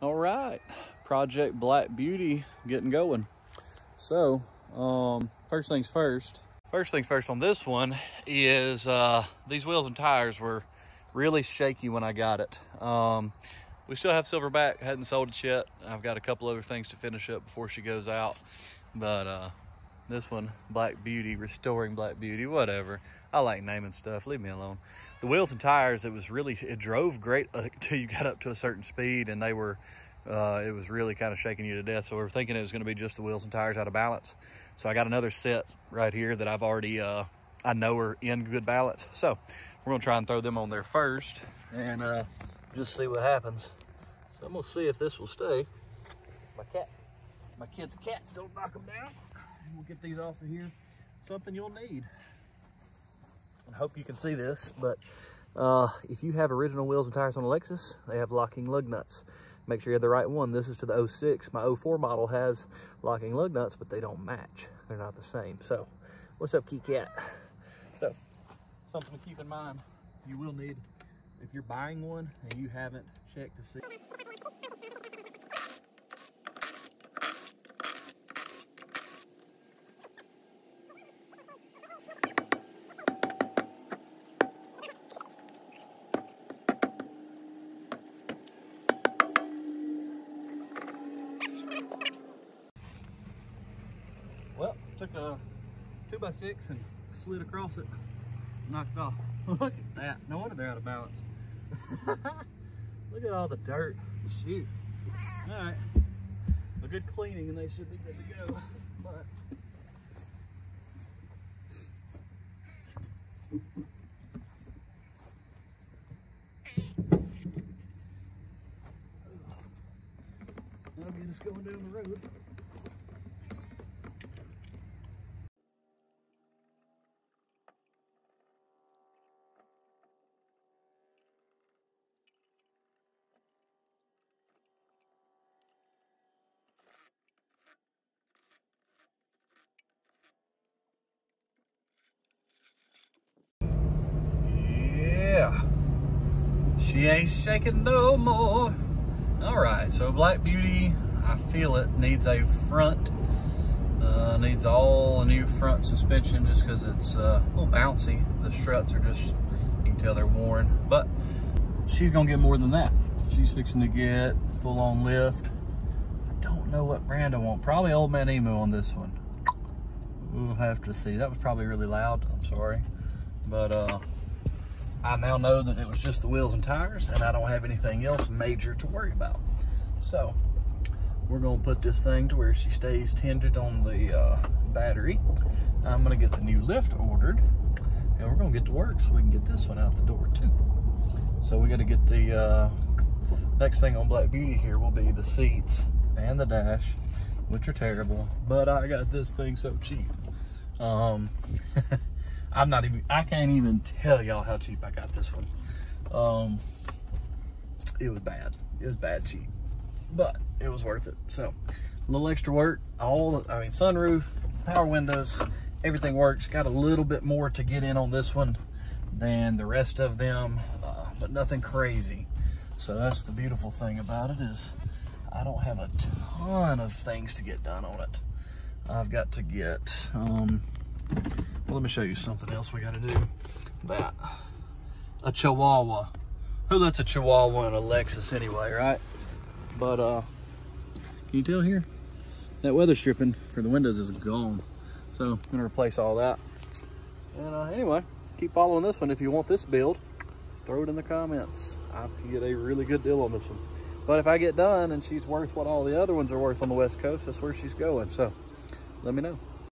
All right, Project Black Beauty getting going. So, first things first on this one is these wheels and tires were really shaky when I got it. We still have Silverback, hadn't sold it yet. I've got a couple other things to finish up before she goes out. But this one, Black Beauty, Restoring Black Beauty, whatever. I like naming stuff, leave me alone. The wheels and tires, it drove great until you got up to a certain speed, and they were, it was really kind of shaking you to death. So we were thinking it was gonna be just the wheels and tires out of balance. So I got another set right here that I've already, I know are in good balance. So we're gonna try and throw them on there first and just see what happens. So I'm gonna see if this will stay. My kid's cats don't knock them down. We'll get these off of here. Something you'll need. I hope you can see this, but if you have original wheels and tires on a Lexus, they have locking lug nuts. Make sure you have the right one. This is to the 06. My 04 model has locking lug nuts, but they don't match. They're not the same. So, what's up, Key Cat? So, something to keep in mind. You will need, if you're buying one and you haven't checked to see. Well, took a 2x6 and slid across it, knocked it off. Look at that. No wonder they're out of balance. Look at all the dirt. Shoot. All right. A good cleaning and they should be good to go. But that'll get us going down the road. She ain't shaking no more. All right, so Black Beauty, I feel it needs a front, needs all a new front suspension just because it's a little bouncy. The struts are just, you can tell they're worn, but she's gonna get more than that. She's fixing to get full-on lift. I don't know what brand I want. Probably Old Man Emu on this one. We'll have to see. That was probably really loud, I'm sorry. But I now know that it was just the wheels and tires and I don't have anything else major to worry about. So we're gonna put this thing to where she stays tended on the battery. I'm gonna get the new lift ordered and we're gonna get to work so we can get this one out the door too. So we gotta get the, next thing on Black Beauty here will be the seats and the dash, which are terrible, but I got this thing so cheap. I can't even tell y'all how cheap I got this one. It was bad. It was bad cheap, but it was worth it. So a little extra work, sunroof, power windows, everything works. Got a little bit more to get in on this one than the rest of them, but nothing crazy. So that's the beautiful thing about it is I don't have a ton of things to get done on it. I've got to get, well, let me show you something else we got to do. That, a Chihuahua. Who lets a Chihuahua in a Lexus anyway, right? But, can you tell here? That weather stripping for the windows is gone. So I'm gonna replace all that. And anyway, keep following this one. If you want this build, throw it in the comments. I can get a really good deal on this one. But if I get done and she's worth what all the other ones are worth on the West Coast, that's where she's going. So let me know.